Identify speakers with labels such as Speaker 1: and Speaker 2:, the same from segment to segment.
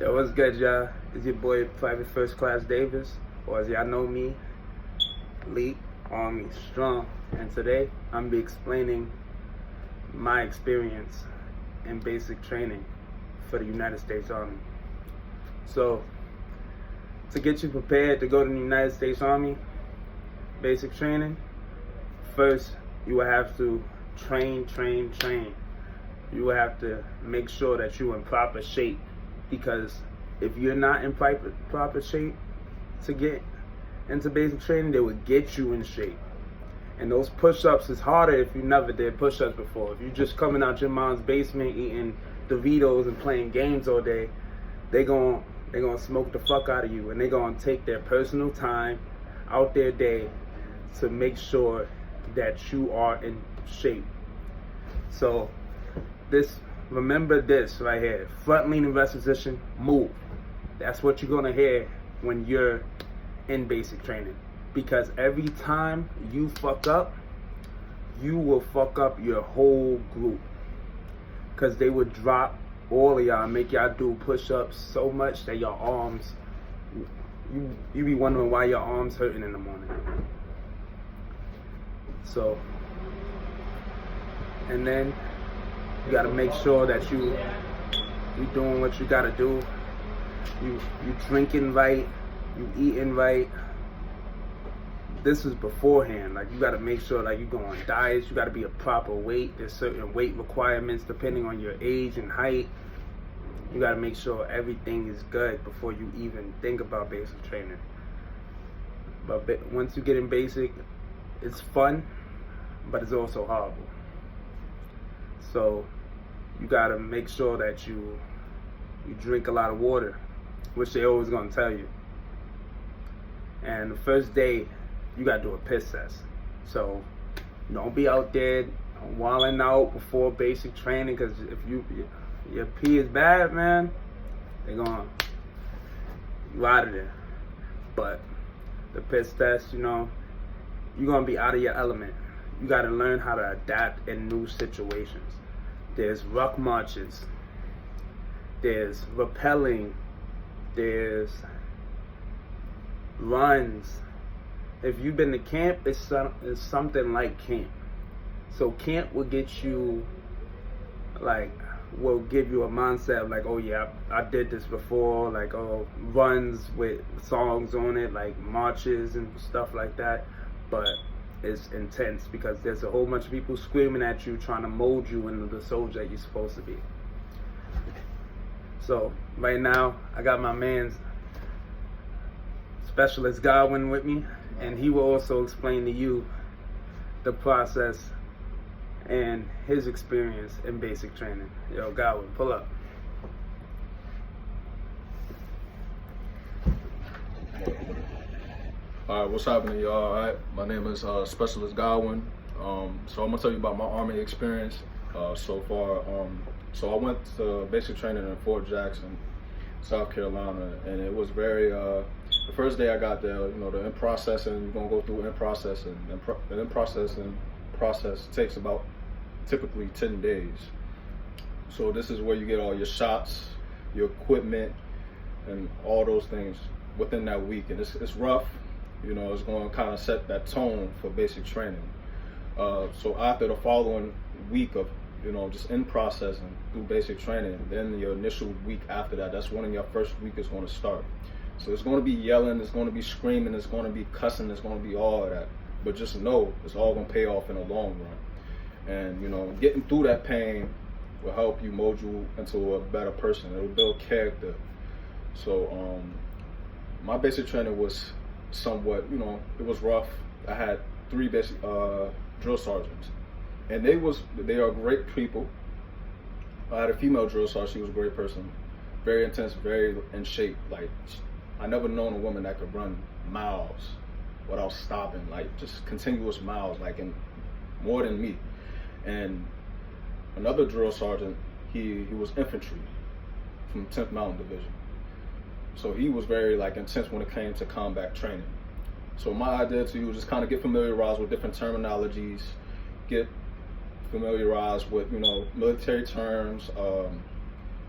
Speaker 1: Yo, what's good, y'all? It's your boy Private First Class Davis, or as y'all know me, Elite Army Strong. And today I'm be explaining my experience in basic training for the United States Army. So, to get you prepared to go to the United States Army basic training, first you will have to train. You will have to make sure that you're in proper shape, because if you're not in proper shape to get into basic training, they will get you in shape. And those push-ups is harder if you never did push-ups before. If you're just coming out your mom's basement eating Doritos and playing games all day, they're gonna smoke the fuck out of you, and they're gonna take their personal time out their day to make sure that you are in shape. So remember this right here: front leaning rest position, move. That's what you're gonna hear when you're in basic training, because every time you fuck up, you will fuck up your whole group, because they would drop all of y'all, make y'all do push-ups so much that your arms, you be wondering why your arms hurting in the morning. So, and then you gotta make sure that you doing what you gotta do. You drinking right, you eating right. This is beforehand. Like, you gotta make sure, like, you go on diets. You gotta be a proper weight. There's certain weight requirements depending on your age and height. You gotta make sure everything is good before you even think about basic training. But once you get in basic, it's fun, but it's also horrible. So you gotta make sure that you drink a lot of water, which they always gonna tell you. And the first day, you gotta do a piss test. So don't be out there wilding out before basic training, because if your pee is bad, man, they're gonna you out of there. But the piss test, you're gonna be out of your element. You gotta learn how to adapt in new situations. There's ruck marches, there's rappelling, there's runs. If you've been to camp, it's something like camp. So camp will get you, will give you a mindset of like, oh yeah, I did this before, like, oh, runs with songs on it, like marches and stuff like that. But it's intense because there's a whole bunch of people screaming at you, trying to mold you into the soldier that you're supposed to be. So right now, I got my man's Specialist Godwin with me, and he will also explain to you the process and his experience in basic training. Yo, Godwin, pull up.
Speaker 2: Alright, what's happening, y'all? Alright, my name is Specialist Godwin. So I'm gonna tell you about my Army experience so far. So I went to basic training in Fort Jackson, South Carolina, and it was very. The first day I got there, the in-processing, you're gonna go through in-processing. The in-processing process takes about typically 10 days. So this is where you get all your shots, your equipment, and all those things within that week. And it's rough. It's going to kind of set that tone for basic training. So after the following week of, just in processing through basic training, then your initial week after that, that's when your first week is going to start. So it's going to be yelling, it's going to be screaming, it's going to be cussing, it's going to be all of that. But just know it's all going to pay off in the long run. And, getting through that pain will help you mold you into a better person. It'll build character. So my basic training was somewhat, it was rough. I had 3 basic drill sergeants, and they are great people. I had a female drill sergeant. She was a great person, very intense, very in shape. Like, I never known a woman that could run miles without stopping, like just continuous miles, like, in more than me. And another drill sergeant, he was infantry from 10th Mountain Division. So he was very intense when it came to combat training. So my idea to you was just kind of get familiarized with different terminologies, get familiarized with military terms,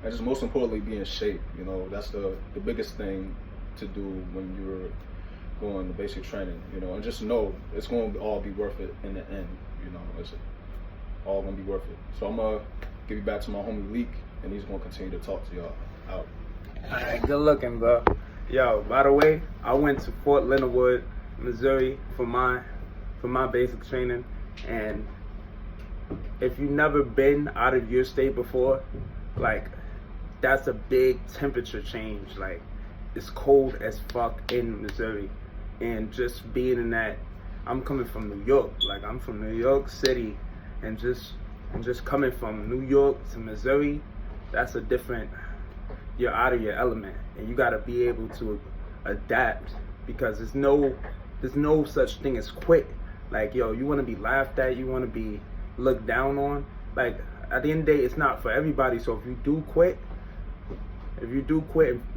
Speaker 2: and just most importantly, be in shape. You know, that's the biggest thing to do when you're going to basic training. You know, and just know it's going to all be worth it in the end. You know, it's all going to be worth it. So I'm gonna give you back to my homie Leak, and he's gonna continue to talk to y'all. Out.
Speaker 1: All right, good looking, bro. Yo, by the way, I went to Fort Leonard Wood, Missouri for my basic training, and if you've never been out of your state before, like, that's a big temperature change. Like, it's cold as fuck in Missouri, and just being in that, I'm coming from New York. Like, I'm from New York City, and just coming from New York to Missouri, that's a different. You're out of your element, and you got to be able to adapt, because there's no such thing as quit. Like, yo, you want to be laughed at, you want to be looked down on. Like, at the end of the day, it's not for everybody. So if you do quit,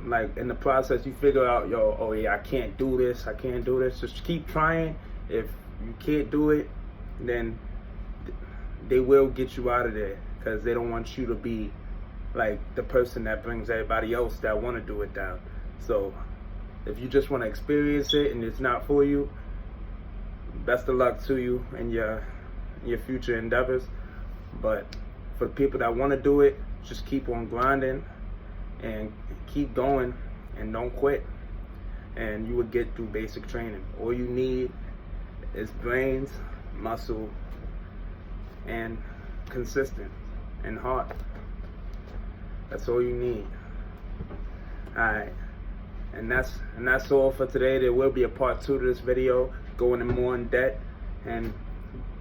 Speaker 1: like, in the process you figure out, yo, oh yeah, I can't do this, just keep trying. If you can't do it, then they will get you out of there, because they don't want you to be like the person that brings everybody else that want to do it down. So if you just want to experience it and it's not for you, best of luck to you in your future endeavors. But for the people that want to do it, just keep on grinding and keep going and don't quit, and you will get through basic training. All you need is brains, muscle, and consistent and heart. That's all you need. Alright, and that's all for today. There will be a part 2 to this video, going in more in depth and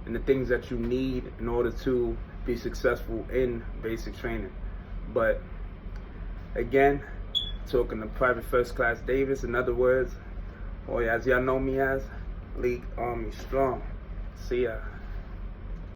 Speaker 1: the things that you need in order to be successful in basic training. But again, talking to Private First Class Davis, in other words, or as y'all know me as, League Army Strong. See ya.